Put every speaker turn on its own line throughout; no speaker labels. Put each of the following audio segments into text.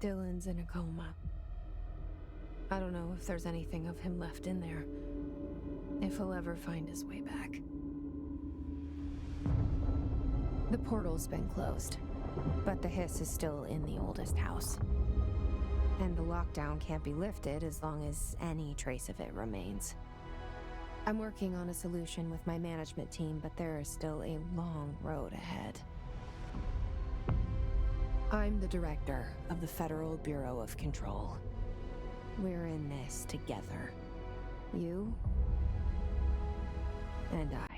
Dylan's in a coma. I don't know if there's anything of him left in there. If he'll ever find his way back. The portal's been closed, but the hiss is still in the oldest house. And the lockdown can't be lifted as long as any trace of it remains. I'm working on a solution with my management team, but there is still a long road ahead. I'm the director of the Federal Bureau of Control. We're in this together. You and I.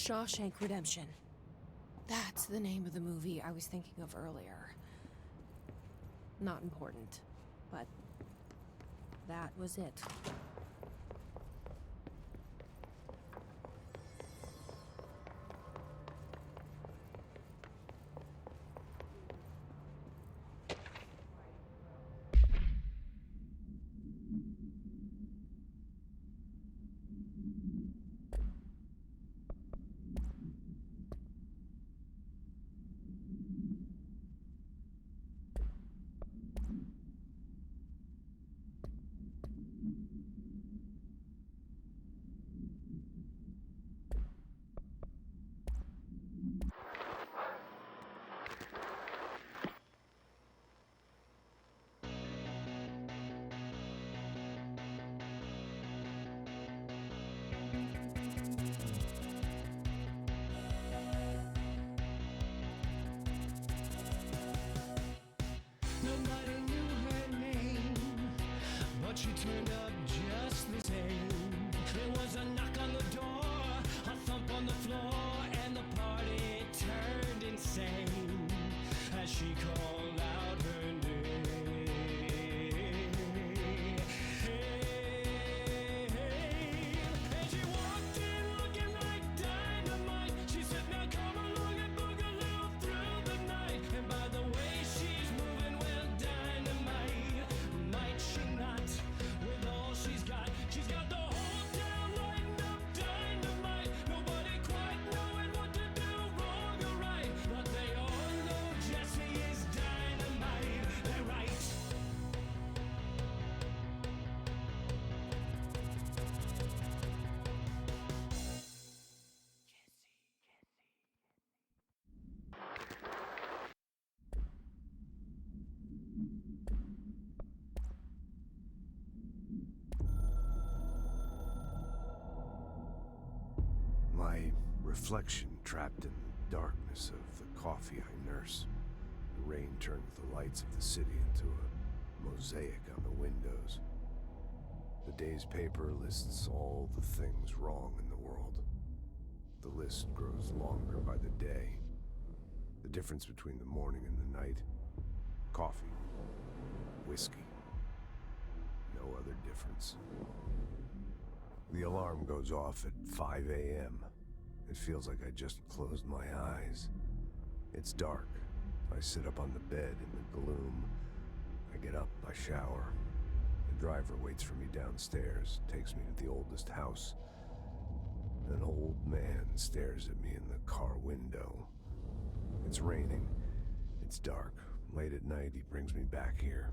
Shawshank Redemption. That's the name of the movie I was thinking of earlier. Not important, but that was it.
Nobody knew her name, but she turned up just the same. There was a knock on the door, a thump on the floor, and the party turned insane as she called out her name. And she walked in looking like dynamite. She said, "Now come along and boogaloo through the night." And by the way she's moving, well, dynamite, might she not? With all she's got the whole town lighting up dynamite. Nobody quite knowing what to do, wrong or right, but they all know Jessie is dynamite. They're right.
My reflection trapped in the darkness of the coffee I nurse. The rain turned the lights of the city into a mosaic on the windows. The day's paper lists all the things wrong in the world. The list grows longer by the day. The difference between the morning and the night: coffee, whiskey. No other difference. The alarm goes off at 5 a.m. It feels like I just closed my eyes. It's dark. I sit up on the bed in the gloom. I get up, I shower. The driver waits for me downstairs, takes me to the oldest house. An old man stares at me in the car window. It's raining. It's dark. Late at night, he brings me back here.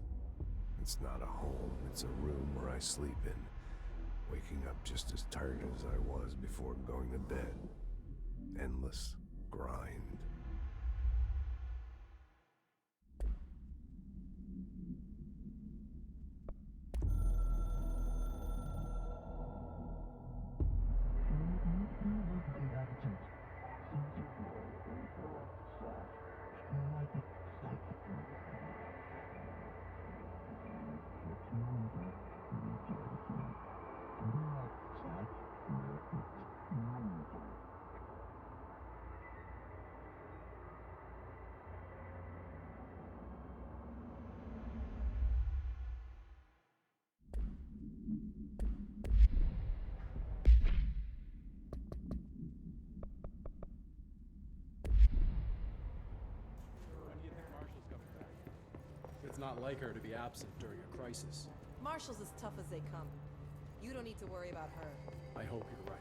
It's not a home, it's a room where I sleep in. Waking up just as tired as I was before going to bed. Endless grind.
It's not like her to be absent during a crisis.
Marshall's as tough as they come. You don't need to worry about her.
I hope you're right.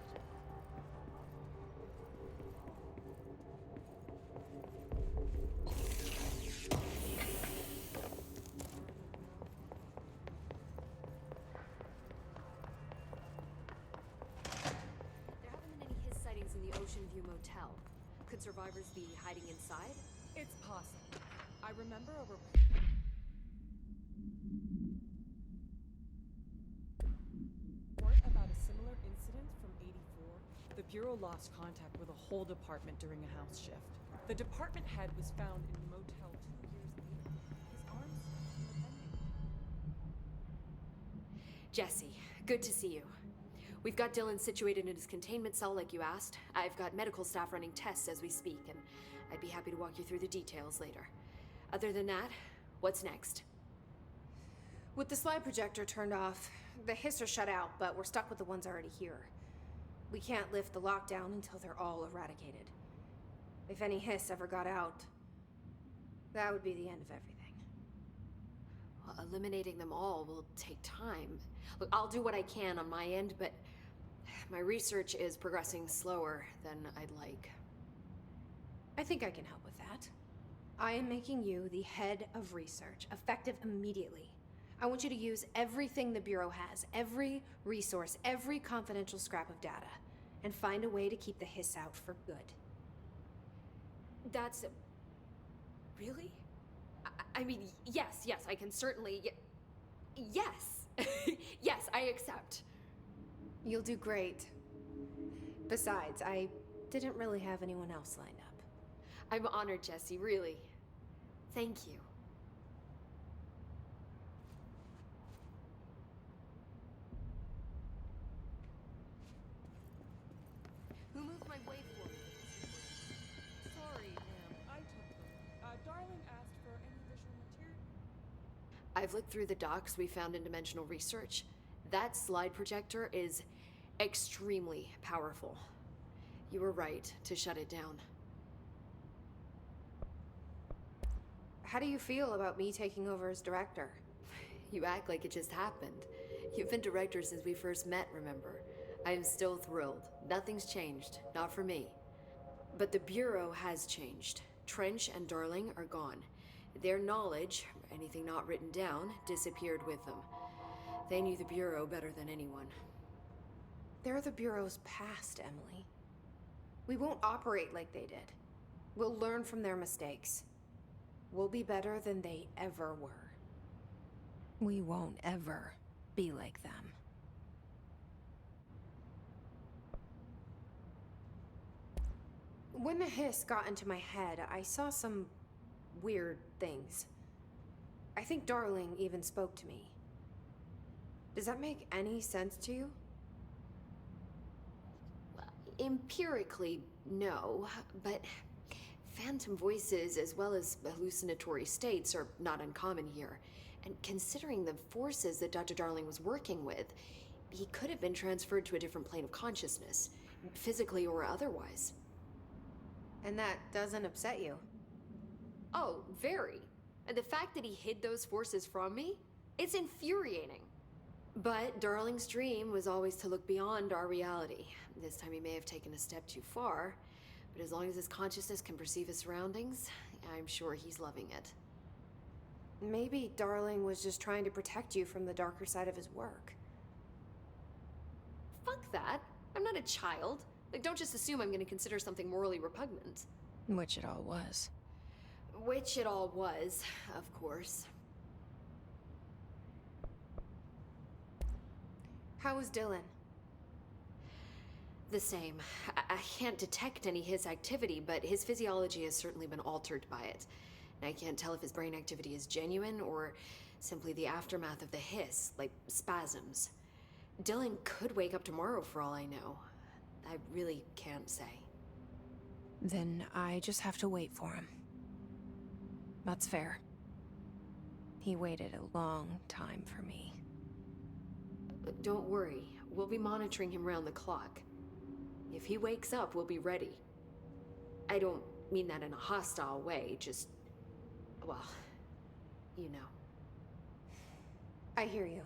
There haven't been any Hiss sightings in the Ocean View Motel. Could survivors be hiding inside?
It's possible. I remember a report about a similar incident from '84. The Bureau lost contact with a whole department during a house shift. The department head was found in the motel 2 years later. His arms were bending.
Jesse, good to see you. We've got Dylan situated in his containment cell like you asked. I've got medical staff running tests as we speak, and I'd be happy to walk you through the details later. Other than that, what's next?
With the slide projector turned off, the hiss are shut out, but we're stuck with the ones already here. We can't lift the lockdown until they're all eradicated. If any hiss ever got out, that would be the end of everything.
Well, eliminating them all will take time. Look, I'll do what I can on my end, but my research is progressing slower than I'd like.
I think I can help with that. I am making you the head of research, effective immediately. I want you to use everything the Bureau has, every resource, every confidential scrap of data, and find a way to keep the hiss out for good.
That's... really? I mean, yes, I can certainly... yes! Yes, I accept.
You'll do great. Besides, I didn't really have anyone else lined up.
I'm honored, Jesse, really. Thank you. Who moved my waveform?
Sorry, ma'am. I took them. Darling asked for any visual material.
I've looked through the docs we found in Dimensional Research. That slide projector is extremely powerful. You were right to shut it down.
How do you feel about me taking over as director?
You act like it just happened. You've been director since we first met, remember? I am still thrilled. Nothing's changed. Not for me. But the Bureau has changed. Trench and Darling are gone. Their knowledge, anything not written down, disappeared with them. They knew the Bureau better than anyone.
They're the Bureau's past, Emily. We won't operate like they did. We'll learn from their mistakes. We'll be better than they ever were. We won't ever be like them. When the hiss got into my head, I saw some weird things. I think Darling even spoke to me. Does that make any sense to you?
Empirically, no, but phantom voices as well as hallucinatory states are not uncommon here. And considering the forces that Dr. Darling was working with, he could have been transferred to a different plane of consciousness, physically or otherwise.
And that doesn't upset you?
Oh, very. And the fact that he hid those forces from me, it's infuriating. But Darling's dream was always to look beyond our reality. This time he may have taken a step too far, but as long as his consciousness can perceive his surroundings, I'm sure he's loving it.
Maybe Darling was just trying to protect you from the darker side of his work.
Fuck that. I'm not a child. Like, don't just assume I'm gonna consider something morally repugnant.
Which it all was.
Which it all was, of course.
How was Dylan?
The same. I can't detect any his activity, but his physiology has certainly been altered by it. And I can't tell if his brain activity is genuine or simply the aftermath of the hiss, like spasms. Dylan could wake up tomorrow for all I know. I really can't say.
Then I just have to wait for him. That's fair. He waited a long time for me.
But don't worry, we'll be monitoring him round the clock. If he wakes up, we'll be ready. I don't mean that in a hostile way, just... well, you know.
I hear you.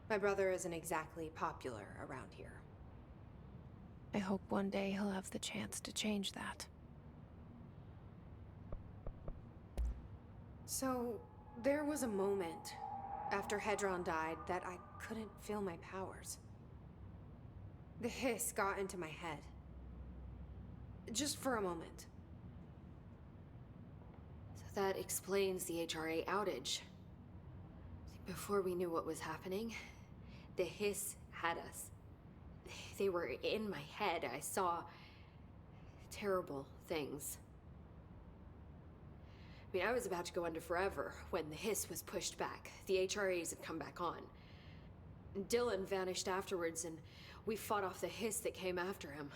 My brother isn't exactly popular around here. I hope one day he'll have the chance to change that. So, there was a moment after Hedron died that I couldn't feel my powers. The hiss got into my head. Just for a moment.
So that explains the HRA outage. Before we knew what was happening, the hiss had us. They were in my head. I saw terrible things. I mean, I was about to go under forever when the hiss was pushed back. The HRAs had come back on. Dylan vanished afterwards, and we fought off the hiss that came after him.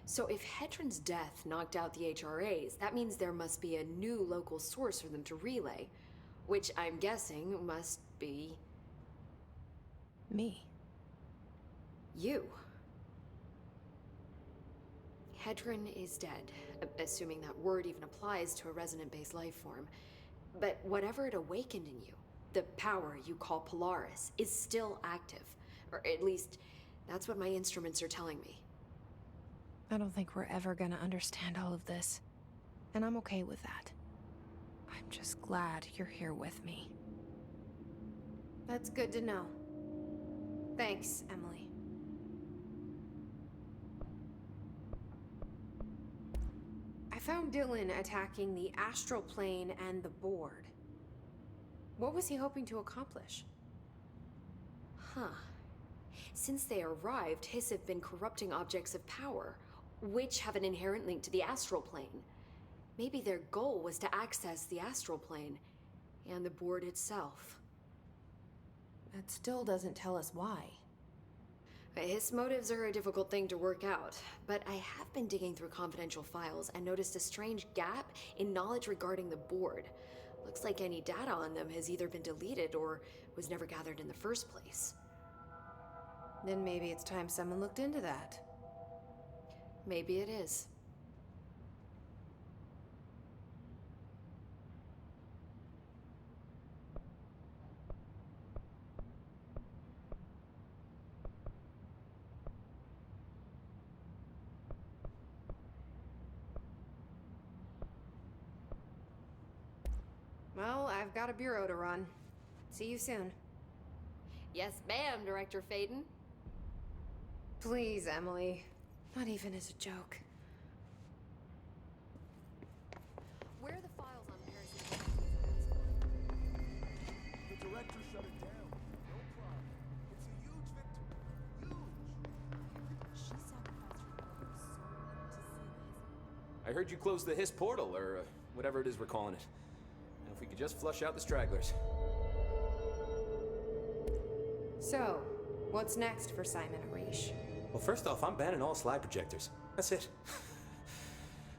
So if Hedron's death knocked out the HRAs, that means there must be a new local source for them to relay, which I'm guessing must be
Me.
you. Hedron is dead, assuming that word even applies to a resonant-based life form. But whatever it awakened in you, the power you call Polaris, is still active. Or at least, that's what my instruments are telling me.
I don't think we're ever gonna understand all of this. And I'm okay with that. I'm just glad you're here with me. That's good to know. Thanks, Emily. I found Dylan attacking the astral plane and the board. What was he hoping to accomplish?
Huh. Since they arrived, Hiss have been corrupting objects of power, which have an inherent link to the astral plane. Maybe their goal was to access the astral plane and the board itself.
That still doesn't tell us why.
His motives are a difficult thing to work out, but I have been digging through confidential files and noticed a strange gap in knowledge regarding the board. Looks like any data on them has either been deleted or was never gathered in the first place.
Then maybe it's time someone looked into that.
Maybe it is.
Well, I've got a bureau to run. See you soon.
Yes, ma'am, Director Faden.
Please, Emily. Not even as a joke.
Where are the files on Paris?
The director shut it down. No problem. It's a huge victory. Huge.
She sacrificed her mother's soul to save his.
I heard you closed the Hiss portal, or whatever it is we're calling it. Now, if we could just flush out the stragglers.
So, what's next for Simon Arish?
Well, first off, I'm banning all slide projectors. That's it.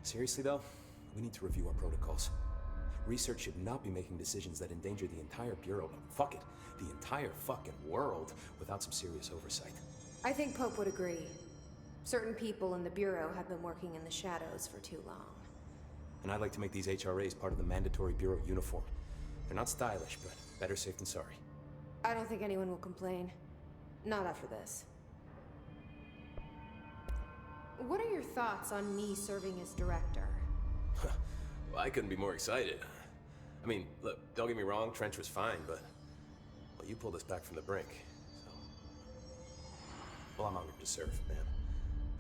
Seriously, though, we need to review our protocols. Research should not be making decisions that endanger the entire Bureau, fuck it, the entire fucking world, without some serious oversight.
I think Pope would agree. Certain people in the Bureau have been working in the shadows for too long.
And I'd like to make these HRAs part of the mandatory Bureau uniform. They're not stylish, but better safe than sorry.
I don't think anyone will complain. Not after this. What are your thoughts on me serving as director?
Well, I couldn't be more excited. I mean, look, don't get me wrong, Trench was fine, but... Well, you pulled us back from the brink, so... Well, I'm honored to serve, man.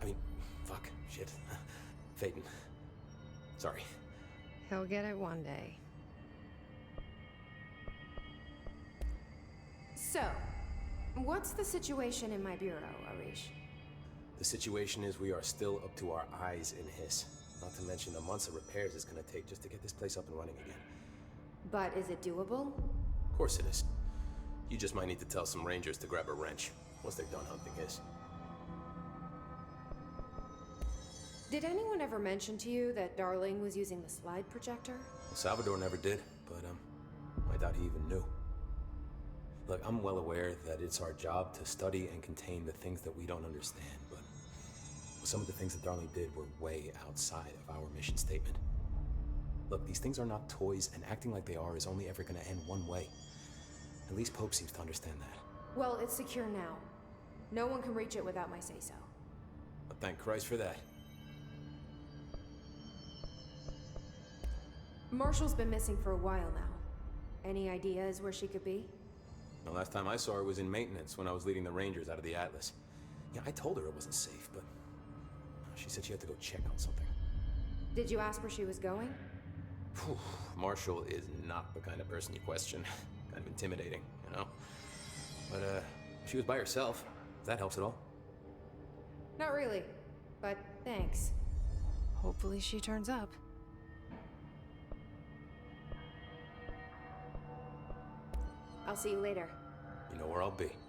I mean, fuck, shit. Phaeton. Sorry.
He'll get it one day. So, what's the situation in my bureau, Arish?
The situation is we are still up to our eyes in Hiss. Not to mention the months of repairs it's gonna take just to get this place up and running again.
But is it doable?
Of course it is. You just might need to tell some rangers to grab a wrench once they're done hunting Hiss.
Did anyone ever mention to you that Darling was using the slide projector?
Well, Salvador never did, but I doubt he even knew. Look, I'm well aware that it's our job to study and contain the things that we don't understand, but some of the things that Darling did were way outside of our mission statement. Look, these things are not toys, and acting like they are is only ever gonna end one way. At least Pope seems to understand that.
Well, it's secure now. No one can reach it without my say-so.
But thank Christ for that.
Marshall's been missing for a while now. Any ideas where she could be?
The last time I saw her was in maintenance when I was leading the Rangers out of the Atlas. Yeah, I told her it wasn't safe, but she said she had to go check on something.
Did you ask where she was going?
Whew, Marshall is not the kind of person you question. Kind of intimidating, you know? But, she was by herself, if that helps at all.
Not really, but thanks. Hopefully she turns up. I'll see you later.
You know where I'll be.